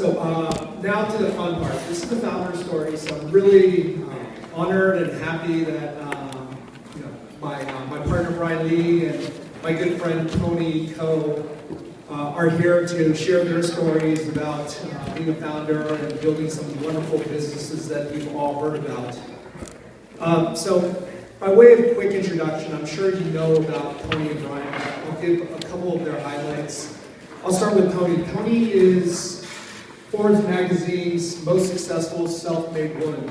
Now to the fun part. This is the founder story, so I'm really honored and happy that my partner Brian Lee and my good friend Toni are here to share their stories about being a founder and building some wonderful businesses that you've all heard about. By way of quick introduction, I'm sure you know about Toni and Brian. I'll give a couple of their highlights. I'll start with Toni. Toni is Forbes magazine's most successful self-made woman.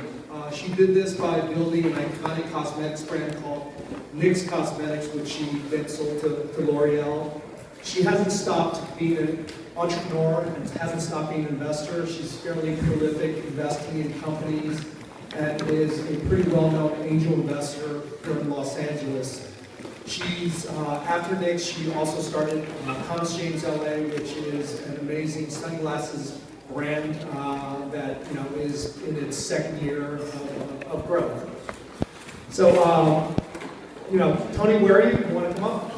She did this by building an iconic cosmetics brand called NYX Cosmetics, which she then sold to L'Oreal. She hasn't stopped being an entrepreneur and hasn't stopped being an investor. She's fairly prolific investing in companies and is a pretty well-known angel investor here in Los Angeles. She's, after NYX, she also started James LA, which is an amazing sunglasses brand that is in its second year of growth. Toni, where are you? You want to come up?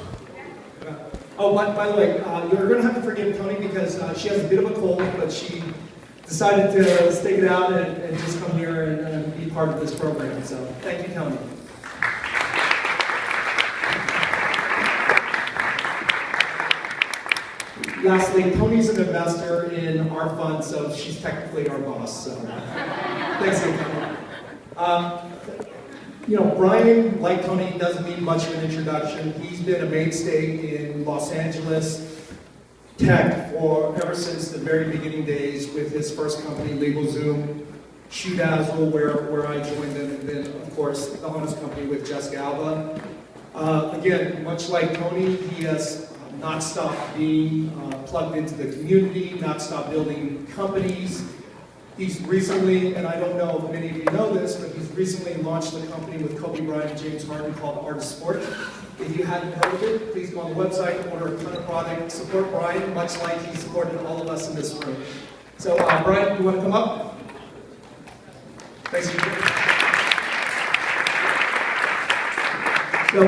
Yeah. Oh, by the way, you're going to have to forgive Toni because she has a bit of a cold, but she decided to stick it out and just come here and be part of this program. So thank you, Toni. Lastly, Toni's an investor in our fund, so she's technically our boss. So thanks again, Toni. Brian, like Toni, doesn't need much of an introduction. He's been a mainstay in Los Angeles tech ever since the very beginning days with his first company, Legalzoom, ShoeDazzle, where I joined him, and then, of course, the Honest Company with Jessica Alba. Again, much like Toni, he has not stopped being plugged into the community, not stopped building companies. He's recently, and I don't know if many of you know this, but he's recently launched a company with Kobe Bryant and James Harden called Art of Sport. If you hadn't heard of it, please go on the website, order a ton of product, support Brian, much like he supported all of us in this room. So, Brian, you want to come up? Thanks. So,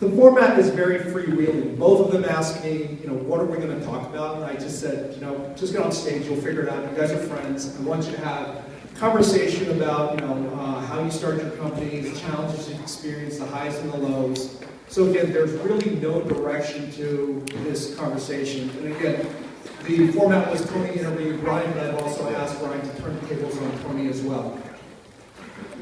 the format is very freewheeling. Both of them asked me, what are we going to talk about? And I just said, just get on stage, you'll figure it out. You guys are friends. I want you to have a conversation about, how you started your company, the challenges you've experienced, the highs and the lows. So again, there's really no direction to this conversation. And again, the format was Toni interviewed Brian, but I've also asked Brian to turn the tables on Toni as well.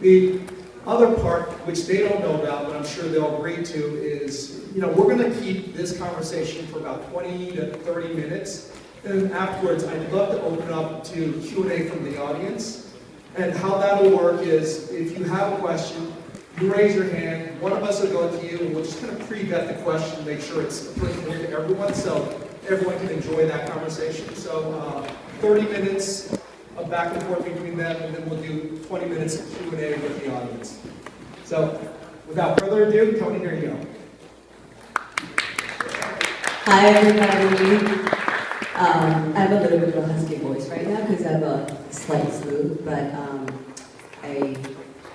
The other part, which they don't know about, but I'm sure they'll agree to, is, we're going to keep this conversation for about 20 to 30 minutes. And afterwards, I'd love to open up to Q&A from the audience. And how that'll work is, if you have a question, you raise your hand, one of us will go to you, and we'll just kind of pre-vet the question, make sure it's applicable to everyone, so everyone can enjoy that conversation. So 30 minutes of back and forth between them, and then we'll do 20 minutes of Q&A with the audience. So, without further ado, Toni, here you go. Hi, everybody. I have a little bit of a husky voice right now because I have a slight flu, but I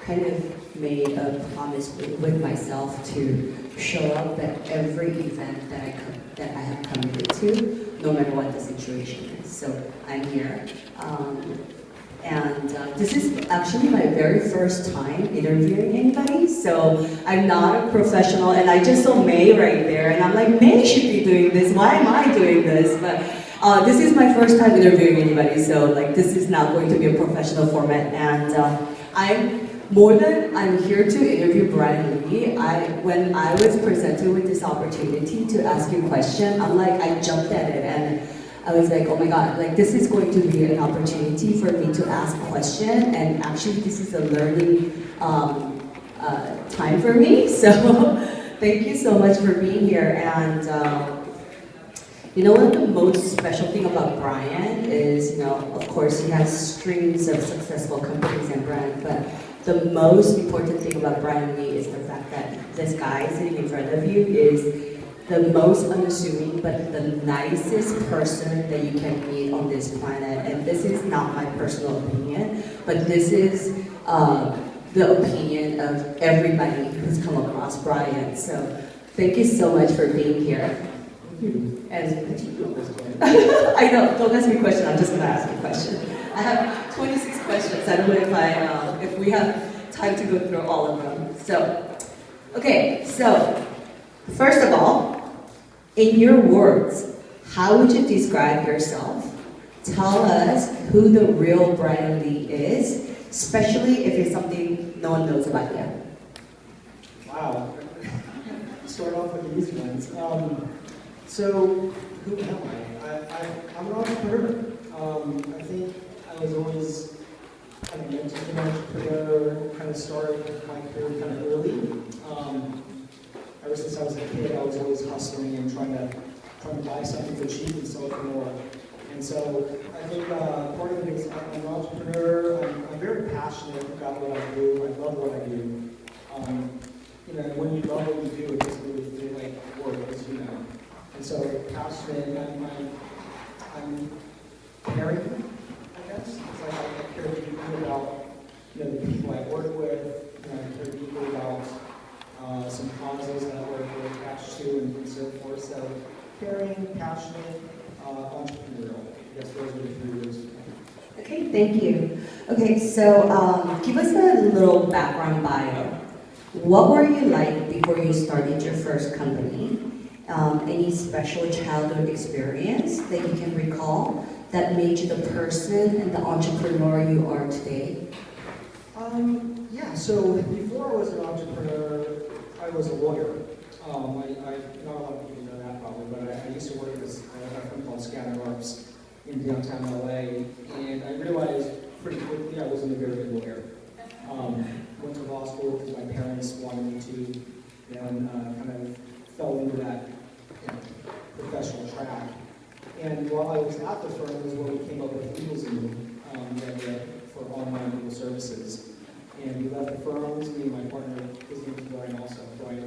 kind of made a promise with myself to show up at every event that I have committed to, no matter what the situation is. So I'm here. This is actually my very first time interviewing anybody, so I'm not a professional, and I just saw May right there, and I'm like, May should be doing this, why am I doing this? But this is my first time interviewing anybody, so this is not going to be a professional format, and I'm here to interview Brian Lee. When I was presented with this opportunity to ask you a question, I jumped at it, and I was like, oh my God, this is going to be an opportunity for me to ask a question, and actually this is a learning time for me, so thank you so much for being here. And one of the most special thing about Brian is, of course he has streams of successful companies and brands, but the most important thing about Brian Lee is the fact that this guy sitting in front of you is the most unassuming but the nicest person that you can meet on this planet. And this is not my personal opinion, but this is the opinion of everybody who's come across Brian. So thank you so much for being here. And I know, don't ask me a question, I'm just gonna ask you a question. I have 26 questions. I don't know if we have time to go through all of them. So, okay, so first of all, in your words, how would you describe yourself? Tell us who the real Brian Lee is, especially if it's something no one knows about you. Wow. Start off with the easy ones. So, who am I? I'm an entrepreneur. I think I was always kind of meant to be an entrepreneur, kind of started my career kind of early. Ever since I was a kid, I was always hustling and trying to buy something for cheap and sell it for more. And so I think part of it is I'm an entrepreneur. I'm very passionate about what I do. I love what I do. You know, when you love what you do, it doesn't really feel like work, as you know. And so passionate. I'm caring, I guess. It's like I care deeply about the people I work with. I care deeply about some causes that we're attached to and so forth. So caring, passionate, entrepreneurial. I guess those are the 3 words. Okay, thank you. Okay, so give us a little background bio. What were you like before you started your first company? Any special childhood experience that you can recall that made you the person and the entrepreneur you are today? Yeah, so before I was an entrepreneur, I was a lawyer. Not a lot of people know that probably, but I used to work at a firm called Scanner Arps in downtown LA, and I realized pretty quickly I wasn't a very good lawyer. Went to law school because my parents wanted me to, and kind of fell into that professional track. And while I was at the firm was when we came up with Legalzoom for online legal services. And we left the firms, me and my partner, his name is Brian also, Brian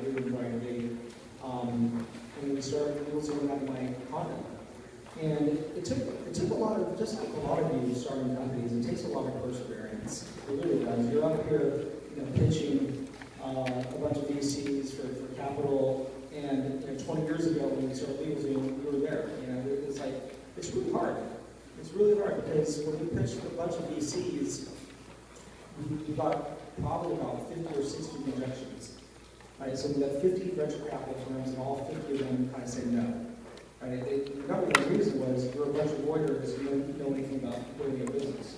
Lee. And we started Legalzoom out of my condo. And it took a lot of, just like a lot of you starting companies, it takes a lot of perseverance. It really does. You're up here, pitching a bunch of VCs for capital, and 20 years ago when we started LegalZoom, we were there. It's like, it's really hard. It's really hard because when we pitched a bunch of VCs, we got probably about 50 or 60 rejections. Right? So we had 50 venture capital firms, and all 50 of them kind of said no. Right? The number one reason was we're a bunch of lawyers who don't know anything about building a business.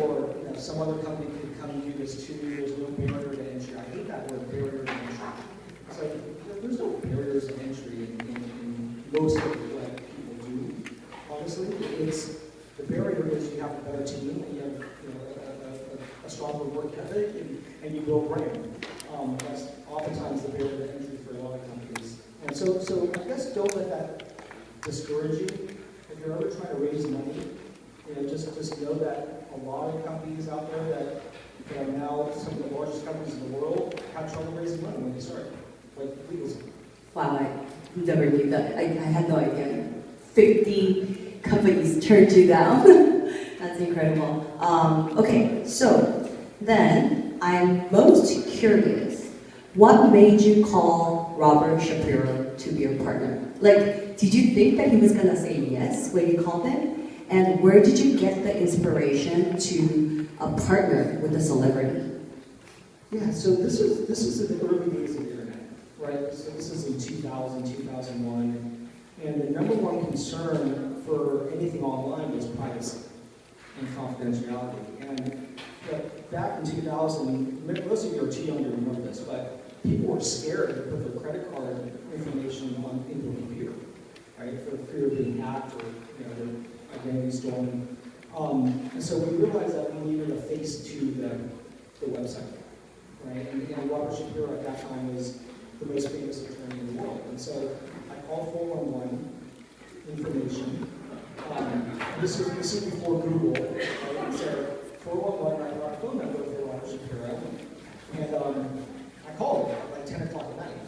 Or some other company could come and do this 2 years, no barrier to entry. I hate that word, barrier to entry. It's like, there's no barriers to entry in most of what people do. Honestly, the barrier is you have a better team, and you have a stronger work ethic, and you build brand. That's oftentimes the barrier to entry for a lot of companies. And so I guess don't let that discourage you. If you're ever trying to raise money, just know that a lot of companies out there that are now some of the largest companies in the world have trouble raising money when they start, like LegalZoom. Wow, I never knew that. I had no idea. 50 companies turned you down. That's incredible. Okay, so then I'm most curious. What made you call Robert Shapiro to be your partner? Like, did you think that he was gonna say yes when you called him? And where did you get the inspiration to partner with a celebrity? Yeah, so this is in the early days of the internet, right? So this is in 2000, 2001, and the number one concern for anything online was privacy and confidentiality. And back in 2000, most of you are too young to remember this, but people were scared to put their credit card information into a computer, right? For fear of being hacked or their identity stolen. And so we realized that we needed a face to the website, right? And Robert Shapiro at that time was the most famous attorney in the world. And so I called 411 information. This is before Google, right? So 411, I got a phone number for Robert Shapiro, and I called him at like 10 o'clock at night.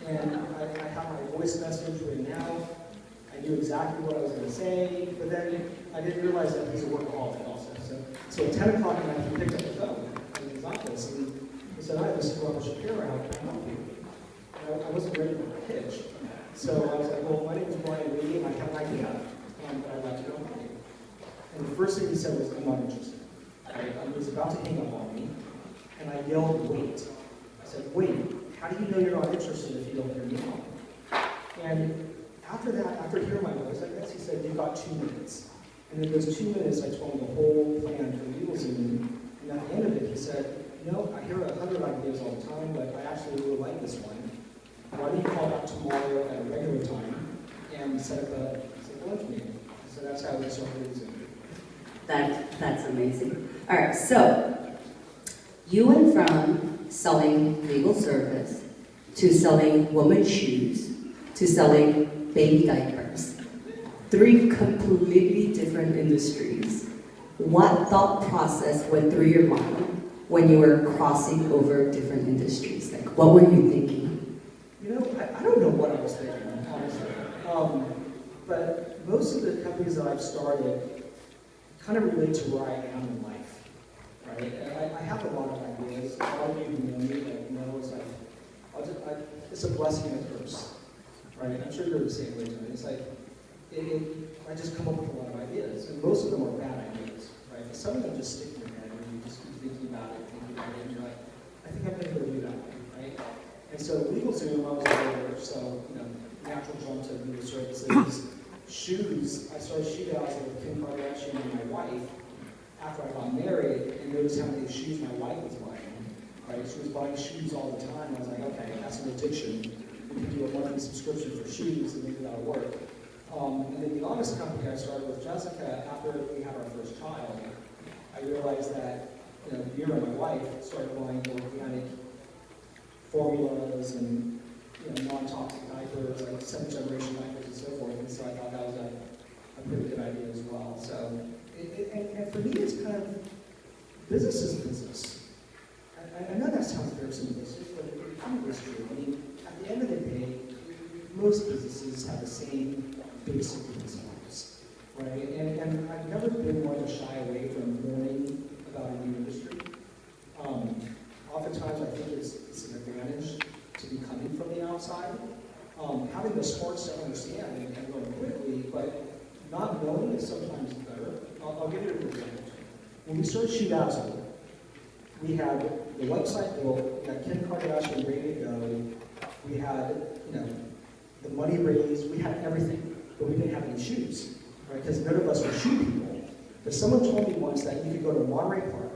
And I had my voice message written out. I knew exactly what I was going to say, but then I didn't realize that he's a workaholic also. So at 10 o'clock at night, he picked up the phone in his office, and he said, "Hi, this is Robert Shapiro. How can I help you?" I wasn't ready for a pitch. So I was like, well, my name is Brian Lee, and I have an idea that I'd like to go and buy. And the first thing he said was, I'm not interested. Right? He was about to hang up on me, and I yelled, wait. I said, wait, how do you know you're not interested if you don't hear me out? And after that, after hearing my voice, I guess he said, you've got 2 minutes. And in those 2 minutes, I told him the whole plan for Legalzoom. And at the end of it, he said, you know, I hear 100 ideas all the time, but I actually really like this one. Why don't you call back tomorrow at a regular time and set up a lunch meeting? So that's how we started Legalzoom. That's amazing. All right, so you went from selling legal service to selling women's shoes to selling baby diapers. 3 completely different industries. What thought process went through your mind when you were crossing over different industries? Like, what were you thinking? You know, I don't know what I was thinking, honestly. But most of the companies that I've started kind of relate to where I am in life, right? And I have a lot of ideas. A lot of you who know me, like, know it's like, it's a blessing and a curse, right? I'm sure you're the same way, Toni. It's like, I just come up with a lot of ideas, and most of them are bad ideas, right? But some of them just stick in your head, and you just keep thinking about it, and you're like, I think I'm going to go do that one, right? And so Legalzoom, I was a lawyer, so, you know, natural jump to legal services. Shoes, I started ShoeDazzle with Kim Kardashian and my wife after I got married, and noticed how many shoes my wife was buying, right? She was buying shoes all the time. I was like, okay, that's an addiction. We can do a monthly subscription for shoes, and maybe that'll work. And then the honest company I started with Jessica, after we had our first child, I realized that, you know, me and my wife started buying organic formulas and, you know, non-toxic diapers, like 7th generation diapers and so forth. And so I thought that was a pretty good idea as well. So, and for me, it's kind of, business is business. I know that sounds very simplistic, but it kind of is true. I mean, at the end of the day, most businesses have the same basic principles, right? And I've never been one to shy away from learning about a new industry. Oftentimes, I think it's an advantage to be coming from the outside. Having the smarts to understand and learn quickly, but not knowing is sometimes better. I'll give you an example. When we started ShoeDazzle, we had the website built, we had Kim Kardashian ready to go, we had, you know, the money raised, we had everything, but we didn't have any shoes, right? Because none of us were shoe people. But someone told me once that you could go to Monterey Park,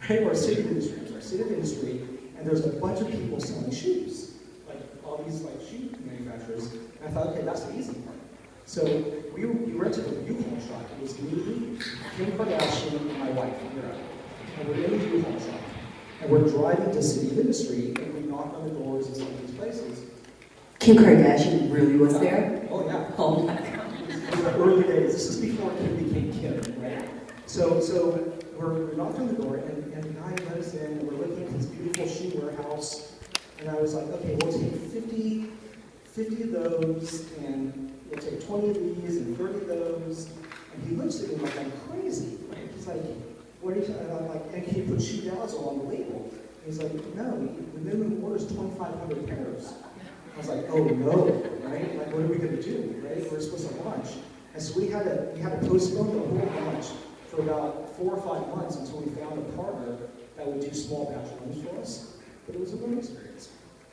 right, or City of Industry, and there's a bunch of people selling shoes, like all these like shoe manufacturers. And I thought, okay, that's the easy part. So we rented a U-Haul truck. It was me, Kim Kardashian, and my wife, Mira. And we're in the U-Haul truck. And we're driving to City of Industry, and we knock on the doors of some of these places. Kim Kardashian really was there? Oh, yeah. Oh my God. It was the early days. This is before Kim became Kim, right? So we're knocking on the door, and the guy let us in, and we're looking at this beautiful shoe warehouse. And I was like, okay, we'll take 50 of those, and we'll take 20 of these, and 30 of those. And he looks at me like I'm crazy, right? He's like, what are you talking about? Like, and can you put ShoeDazzle on the label? And he's like, no, the minimum order is 2,500 pairs. I was like, oh no, right? Like, what are we going to do, right? We're supposed to launch. And so we had to postpone the whole launch for about 4 or 5 months until we found a partner that would do small batch runs for us. But it was a learning experience.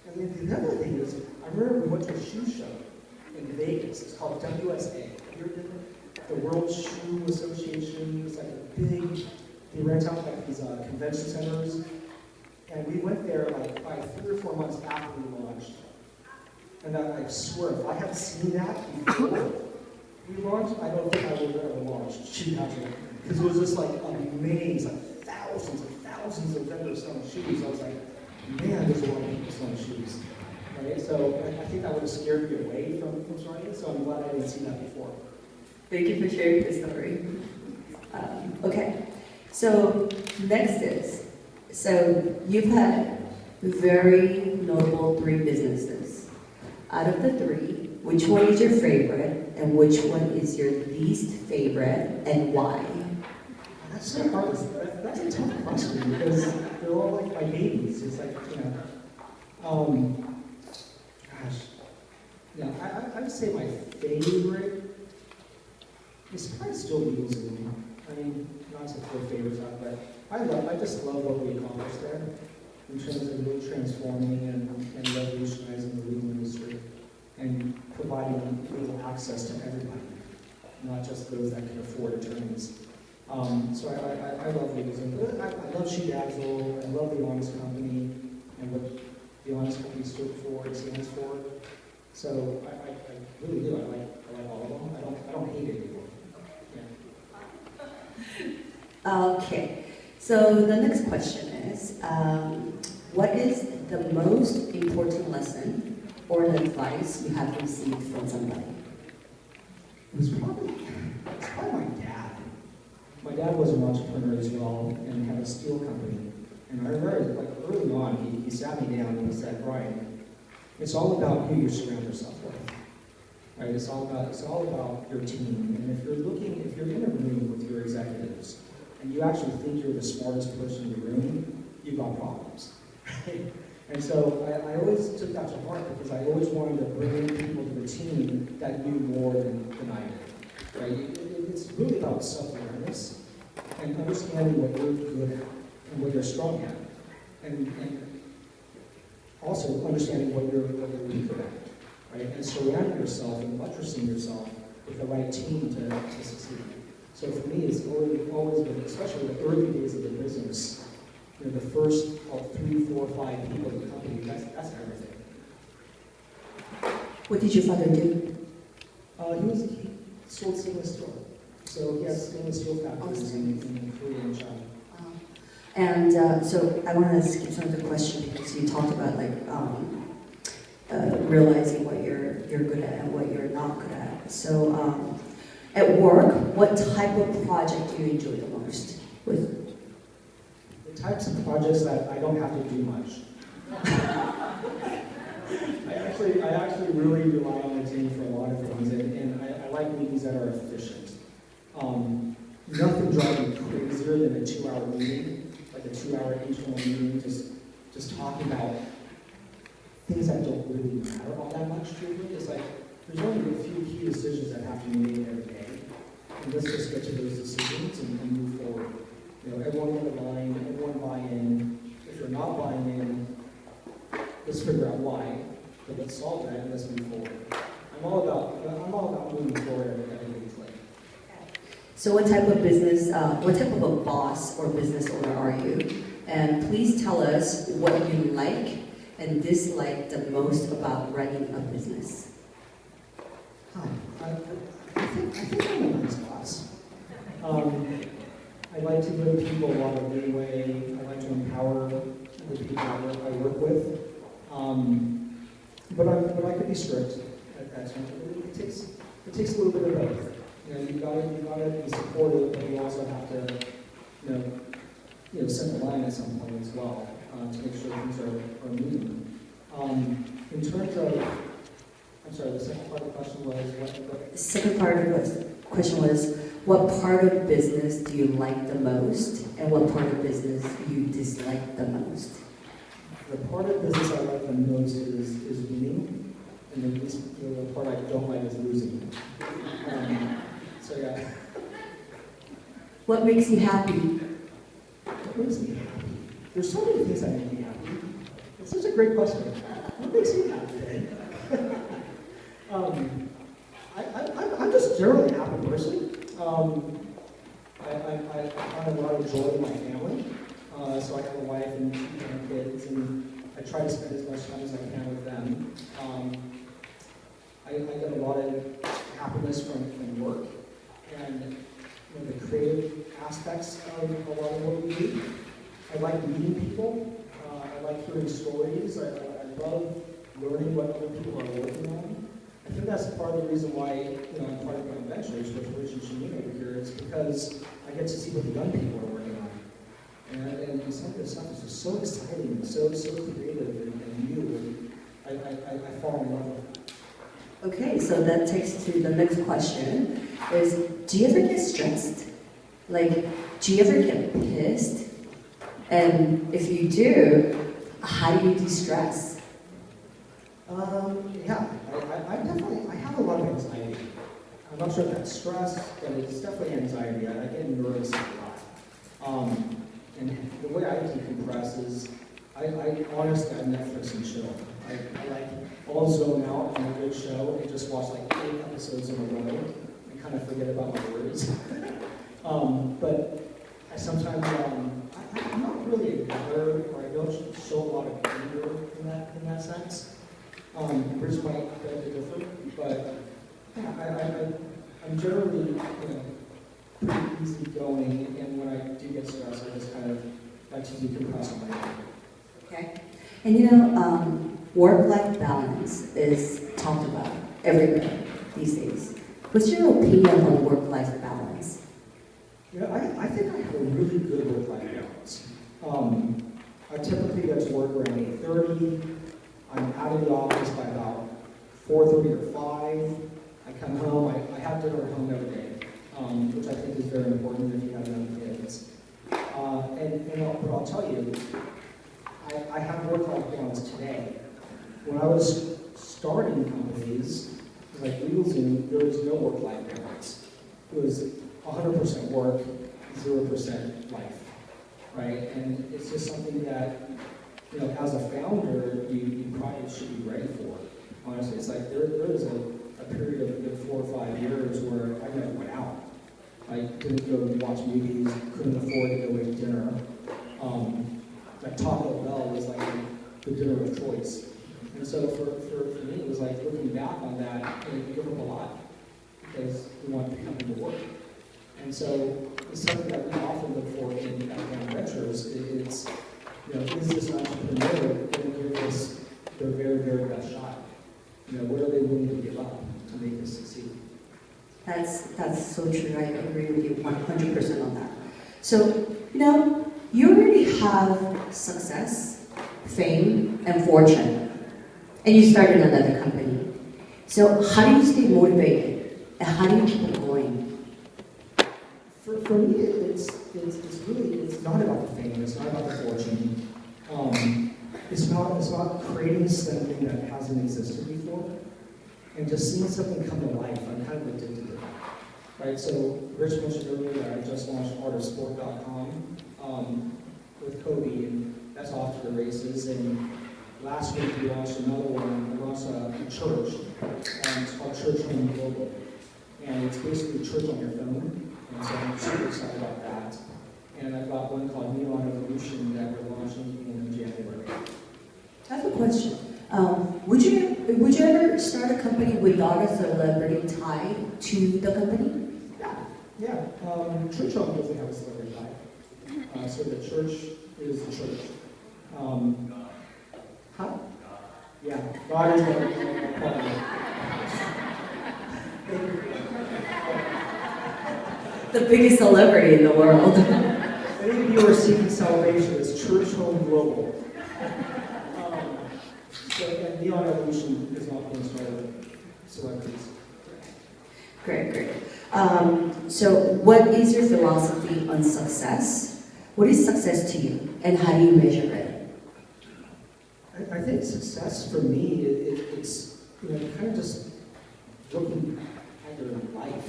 And then the other thing is, I remember we went to a shoe show in Vegas. It's called WSA. Have you heard of it? The World Shoe Association. It's like a big, they rent out like these convention centers. And we went there like by 3 or 4 months after we launched. And I swear, if I had seen that before we launched, I don't think I would have ever launched ShoeDazzle. Because it was just like amazing, like thousands of vendors selling shoes. I was like, man, there's a lot of people selling shoes. Right? So I think that would have scared me away from starting it, so I'm glad I didn't see that before. Thank you for sharing the story. Okay, so next is, so you've had very notable 3 businesses. Out of the 3, which one is your favorite, and which one is your least favorite, and why? That's so hard. That's a tough question because they're all like my babies. It's like, you know, gosh. Yeah, I would say my favorite is probably still Legalzoom. I mean, not to throw favorites out, but I just love what we accomplished there in terms of really transforming and revolutionizing the legal industry and providing legal access to everybody, not just those that can afford attorneys. So I love Legalzoom. I love ShoeDazzle. I love the Honest Company and what the Honest Company stood for and stands for. So I really do. I like all of them. I don't hate it anymore. Yeah. Okay, so the next question is, what is the most important lesson or advice you have received from somebody? It's probably my dad. My dad was an entrepreneur as well and had a steel company. And I remember, like, early on, he sat me down and he said, Brian, it's all about who you surround yourself with. Right? It's all about your team. And if you're in a room with your executives and you actually think you're the smartest person in the room, you've got problems. Right? And so I always took that to heart because I always wanted to bring in people to the team that knew more than I did. Right? It's really about self-awareness and understanding what you're good at and what you're strong at. And also understanding what you're weak at. Right? And surrounding yourself and buttressing yourself with the right team to succeed. So for me, it's always been, especially the early days of the business, the first 3, 4, 5 people in the company, that's everything. What did your father do? He sold stainless steel. So he has stainless steel factories in Korea and China. And so I want to skip some of the question because you talked about realizing what you're good at and what you're not good at. So at work, what type of project do you enjoy the most with? The types of projects that I don't have to do much. I actually really rely on the team for a lot of things, and I like meetings that are efficient. Nothing drives me crazier than a 2-hour meeting, like a 2-hour internal meeting, just talking about things that don't really matter all that much to me. It's like, there's only a few key decisions that have to be made every day. And let's just get to those decisions and move forward. Everyone on the line, everyone buy in. If you're not buying in, let's figure out why. But let's solve that and let's move forward. I'm all about moving forward every day. So what type of business, what type of a boss or business owner are you? And please tell us what you like and dislike the most about running a business. Hi. I think I'm a nice boss. I like to give people a lot of leeway. I like to empower the people I work with. But I could be strict at times. It takes a little bit of both. You've got to be supportive, but you also have to, set the line at some point as well to make sure things are moving. In terms of, I'm sorry, the second part of the question was what? The second part of the question was, what part of business do you like the most, and what part of business you dislike the most? The part of business I like the most is winning, and the part I don't like is losing. So yeah. What makes you happy? What makes me happy? There's so many things that make me happy. It's such a great question. What makes you happy? I'm just generally a happy person. I find a lot of joy in my family. So I have a wife and kids, and I try to spend as much time as I can with them. I get a lot of happiness from work and the creative aspects of a lot of what we do. I like meeting people. I like hearing stories. I love learning what other people are working on. I think that's part of the reason why I'm part of my ventures with Rich and Janine over here. It's because I get to see what the young people are working on. And some of this stuff is just so exciting, so creative and new. And I fall in love with it. Okay, so that takes us to the next question, is do you ever get stressed? Like, do you ever get pissed? And if you do, how do you de-stress? Yeah, I I'm not sure if that's stress, but it's definitely anxiety. I get nervous a lot. And the way I decompress is, I honestly, I Netflix and chill. I'll zone out on a good show and just watch like 8 episodes in a row and kind of forget about my worries. But I sometimes, I'm not really a gatherer, or I don't show a lot of anger in that sense. Bruce might beg to differ, but yeah, I'm generally, pretty easy going, and when I do get stressed, I just kind of like to decompress on my own. Okay. And work-life balance is talked about everywhere these days. What's your opinion on work-life balance? I think I have a really good work-life balance. I typically get to work around 8:30. I'm out of the office by about 4:30 or 5. I come home. I have dinner at home every day, which I think is very important if you have young kids. But I'll tell you, I have work-life balance today. When I was starting companies, like Legalzoom, there was no work-life balance. It was 100% work, 0% life, right? And it's just something that, as a founder, you probably should be ready for. Honestly, it's like there was a period of 4 or 5 years where I never went out. I couldn't go and watch movies, couldn't afford to go eat dinner. Like Taco Bell was like the dinner of choice. And so for me, it was like looking back on that, you give up a lot because we want to come into work. And so it's something that we often look for in young ventures. Is this entrepreneur going to give us their very, very best shot? What are they willing to give up to make this succeed? That's so true. I agree with you 100% on that. So, you already have success, fame, and fortune, and you started another company. So how do you stay motivated, and how do you keep it going? For me, it's not about the fame. It's not about the fortune. It's about creating something that hasn't existed before, and just seeing something come to life. I'm kind of addicted to that, right? So Rich mentioned earlier that I just launched artofsport.com with Kobe, and that's off to the races. And last week we launched another one. We launched a church, and it's called Churchhome Global, and it's basically church on your phone. And so I'm super excited about that. And I've got one called Neon Evolution that we're launching in January. I have a question. Would you ever start a company without a celebrity tied to the company? Yeah. Churchhome doesn't have a celebrity tie. So the church is the church. Yeah, God is The biggest celebrity in the world. Any of you are seeking salvation, it's Churchhome Global. And Neon Evolution is not going to start with celebrities. Great. So what is your philosophy on success? What is success to you, and how do you measure it? I think success for me, it's kind of just looking at your life.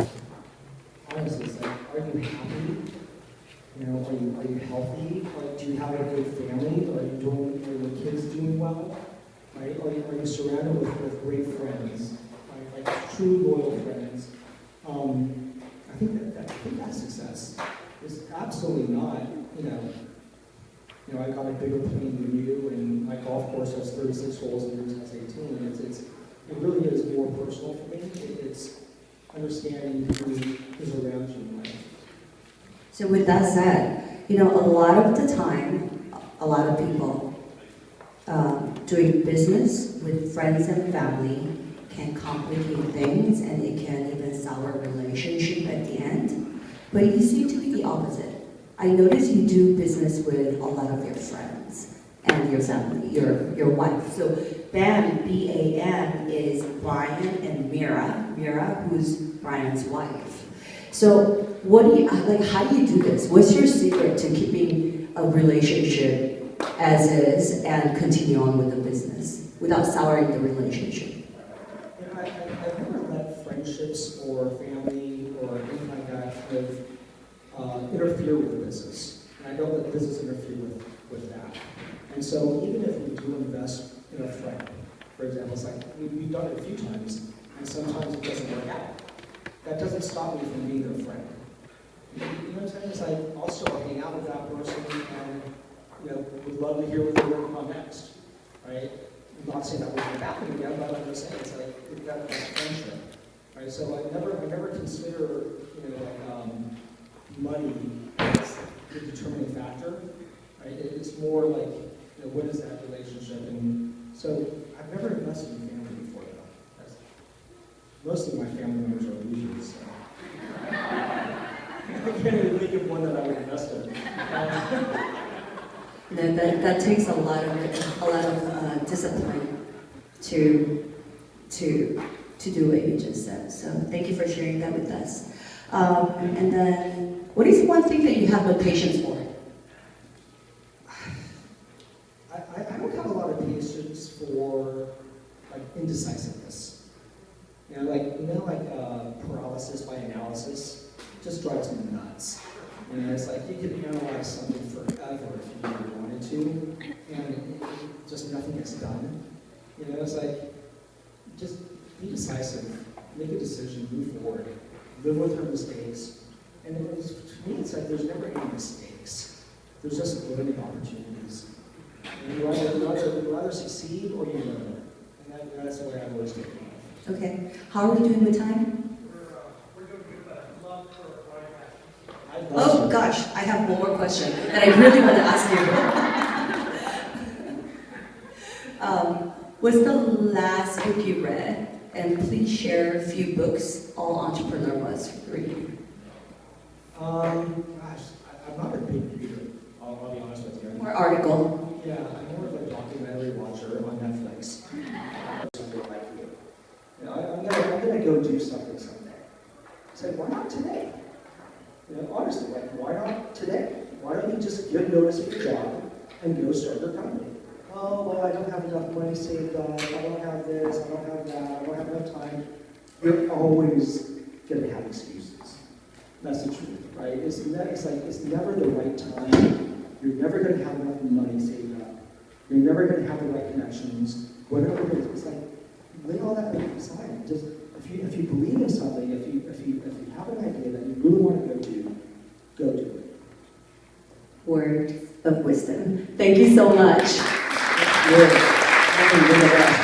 Honestly, it's like, are you happy? Are you healthy? Do you have a good family? Are your kids doing well? Right? Are you surrounded with great friends? Right? Like true loyal friends? I think that's success. It's absolutely not, I got a bigger plane than you, and my golf course has 36 holes and yours has 18. It really is more personal for me. It's understanding who's around you in life. So with that said, a lot of the time, a lot of people doing business with friends and family can complicate things, and it can even sour a relationship at the end. But you seem to be the opposite. I notice you do business with a lot of your friends and your family, your wife. So BAM, B-A-M, is Brian and Mira, who's Brian's wife. So how do you do this? What's your secret to keeping a relationship as is and continue on with the business without souring the relationship? I've never let friends friendships or family or anything like that kind of interfere with the business. And I don't let business interfere with that. And so even if we do invest in a friend, for example, it's like we've done it a few times, and sometimes it doesn't work out. That doesn't stop me from being their friend. You know what I'm saying? It's like I'll still hang out with that person and would love to hear what they're working on next. Right? I'm not saying that we're going to happen again, but I'm just saying it's like we've got that friendship. Right? So I never consider money as the determining factor. Right? It's more like what is that relationship? And so I've never invested in family before though. Most of my family members are losers. So. I can't even think of one that I would invest in. That takes a lot of discipline to do what you just said. So thank you for sharing that with us. And then, what is one thing that you have no patience for? I don't have a lot of patience for like indecisiveness. Paralysis by analysis just drives me nuts. It's like you could analyze something forever if you really wanted to, and just nothing gets done. It's like just be decisive, make a decision, move forward, live with her mistakes. And to me, it's like there's never any mistakes. There's just learning opportunities. And you either succeed or you learn. And that's the way I've always taken it. Okay. How are we doing with time? We're doing good, but I'd love for a question. Oh gosh, I have one more question that I really want to ask you. What's the last book you read? And please share a few books all entrepreneur was reading. I'm not a big reader, I'll be honest with you. Or article. Yeah, I'm more of a documentary watcher on Netflix. I'm going to go do something someday. Say, why not today? Honestly, why not today? Why don't you just give notice at your job and go start your company? Oh, well, I don't have enough money saved up, I don't have this, I don't have that, I don't have enough time. You're always going to have excuses. That's the truth, right? It's never the right time. You're never going to have enough money saved up. You're never going to have the right connections. Whatever it is, it's like, lay all that aside. Just if you believe in something, if you have an idea that you really want to go do it. Word of wisdom. Thank you so much. You're the best.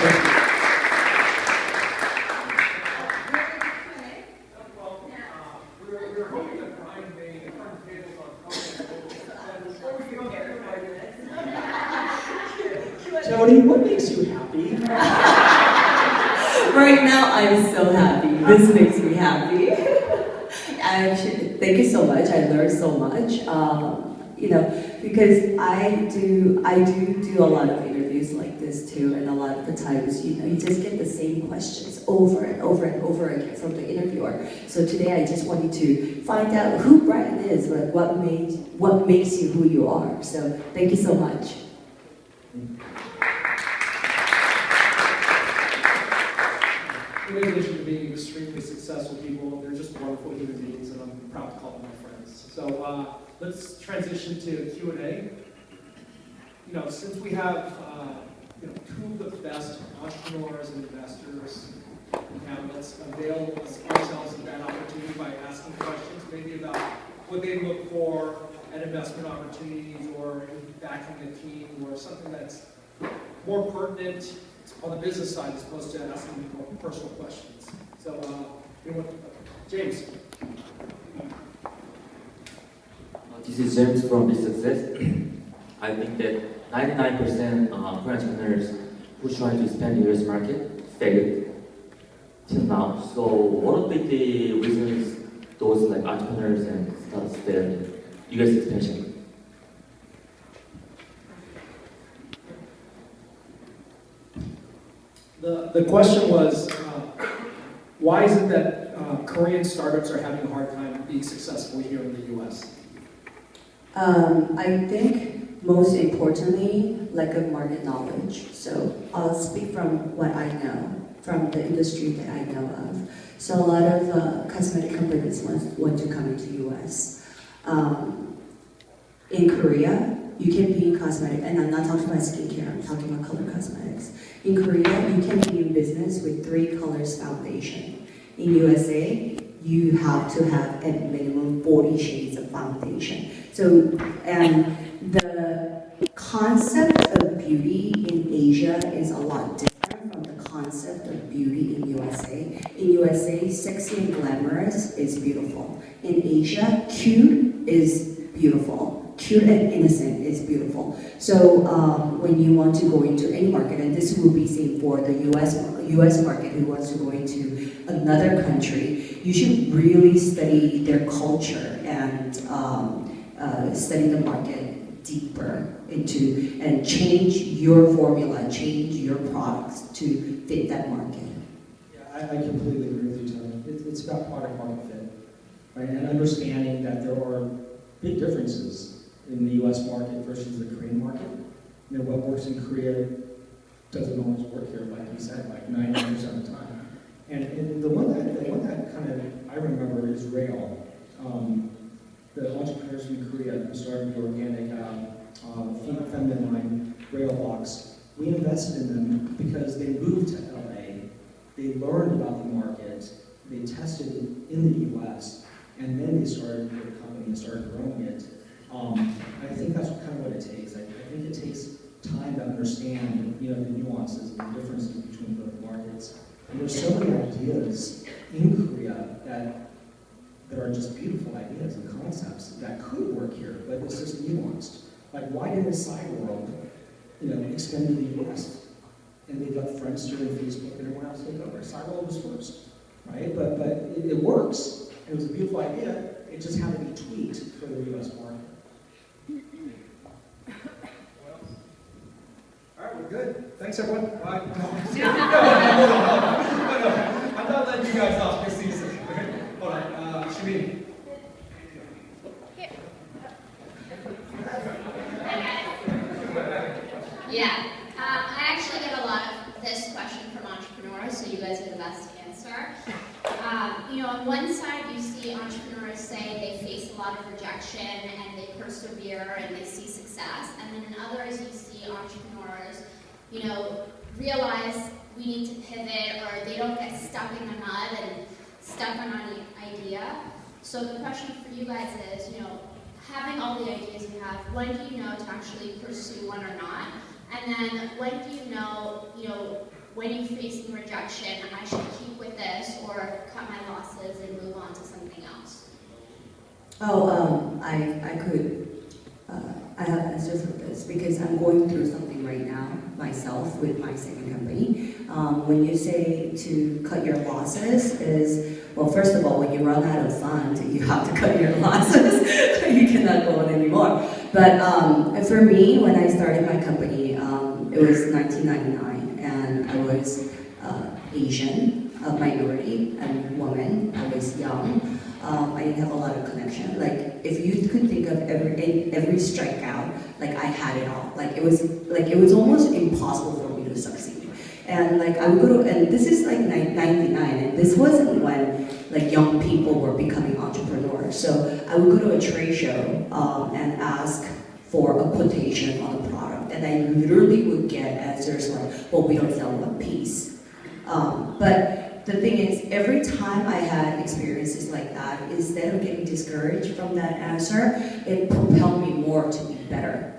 We're hoping that Brian may turn tables on before we go there. Toni, what makes you happy? Right now, I'm so happy. This makes me happy. Thank you so much. I learned so much. Because I do a lot of interviews like this too, and a lot of the times, you just get the same questions over and over and over again from the interviewer. So today, I just wanted to find out who Brian is, but what makes you who you are. So thank you so much. In addition to being extremely successful people, they're just wonderful human beings, and I'm proud to call them my friends. So let's transition to Q&A. Since we have two of the best entrepreneurs and investors, let's avail ourselves of that opportunity by asking questions, maybe about what they look for at investment opportunities or backing a team or something that's more pertinent on the business side as opposed to asking more personal questions. So, James. This is James from Be Success. I think that 99% Korean entrepreneurs who try to expand the US market failed till now. So what would be the reasons those like entrepreneurs and startups failed US expansion? The question was, why is it that Korean startups are having a hard time being successful here in the US? I think most importantly, lack of market knowledge. So I'll speak from what I know. from the industry that I know of. So a lot of cosmetic companies want to come into US. In Korea, you can be in cosmetic, and I'm not talking about skincare, I'm talking about color cosmetics. In Korea, you can be in business with 3 colors foundation. In USA, you have to have at minimum 40 shades of foundation. So, and the concept of beauty in Asia is a lot different from the concept of beauty in USA. In USA, sexy and glamorous is beautiful. In Asia, cute is beautiful. Cute and innocent is beautiful. So when you want to go into any market, and this will be same for the US market who wants to go into another country, you should really study their culture and study the market deeper into and change your formula, change your products to fit that market. Yeah, I completely agree with you, Toni. It's about product market fit, right? And understanding that there are big differences in the U.S. market versus the Korean market. You know, what works in Korea doesn't always work here, like you said, like 99% of the time. And the one that kind of I remember is Rail. The entrepreneurs in Korea who started the organic feminine line Rail box. We invested in them because they moved to LA. They learned about the market. They tested it in the U.S. and then they started their company and started growing it. I think that's kind of what it takes. I think it takes time to understand, you know, the nuances and the differences between both markets. And there's so many ideas in Korea that are just beautiful ideas and concepts that could work here, but it's just nuanced. Like, why didn't Cyworld, you know, extend to the US? And they got Friendster and Facebook and everyone else take over. Cyworld was first, right? But it works. And it was a beautiful idea. It just had to be tweaked for the US market. All right, we're good. Thanks, everyone. Bye. No, I'm not letting you guys off. Just see. Hold on. Shameen. Yeah, I actually get a lot of this question from entrepreneurs, so you guys are the best to answer. You know, on one side, you see entrepreneurs say they face a lot of rejection and they persevere and they see success. And then in others, you see entrepreneurs, you know, realize we need to pivot or they don't get stuck in the mud and stuck on an idea. So the question for you guys is, you know, having all the ideas you have, when do you know to actually pursue one or not? And then when do you know, when you're facing rejection, I should keep with this or cut my losses and move on to something else? Oh, I have answers for this because I'm going through something right now myself with my second company. When you say to cut your losses is, well, first of all, when you run out of funds, you have to cut your losses. You cannot go on anymore. But for me, when I started my company, it was 1999, and I was Asian, a minority, a woman. I was young. I didn't have a lot of connection. Like, if you could think of every strikeout, like I had it all. Like it was almost impossible for me to succeed. And like I would go to, and this is like 99, and this wasn't when like young people were becoming entrepreneurs. So I would go to a trade show and ask for a quotation on a product, and I literally would get answers like, well, we don't sell one piece. But the thing is, every time I had experiences like that, instead of getting discouraged from that answer, it propelled me more to be better.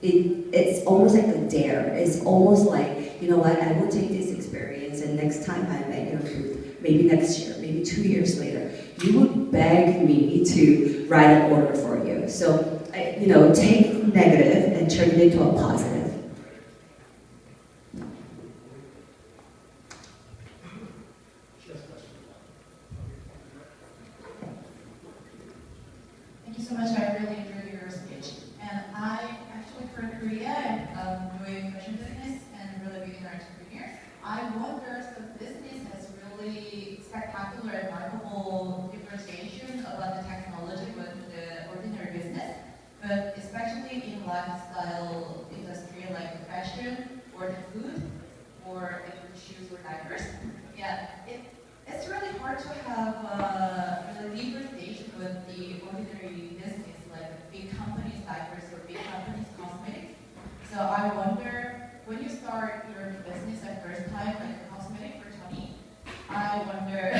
It's almost like a dare. It's almost like, you know what, I will take this experience, and next time I'm at your booth, maybe next year, maybe 2 years later, you would beg me to write an order for you. So, take negative and turn it into a positive. Thank you so much. I really enjoyed your speech. And I actually from Korea and doing fashion business and really being an entrepreneur. I wonder if the business has really spectacular and remarkable differentiation about the technology with the ordinary business, but especially in lifestyle industry like the fashion or the food or if the shoes or diapers. diapers for big companies, cosmetics. So I wonder, when you start your business at first time, like a cosmetic for Toni, I wonder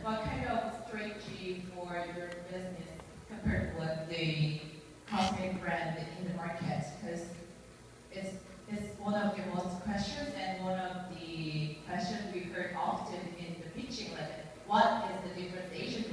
what kind of strategy for your business compared to what the cosmetic brand in the market, because it's one of the most questions and one of the questions we heard often in the pitching, like what is the differentiation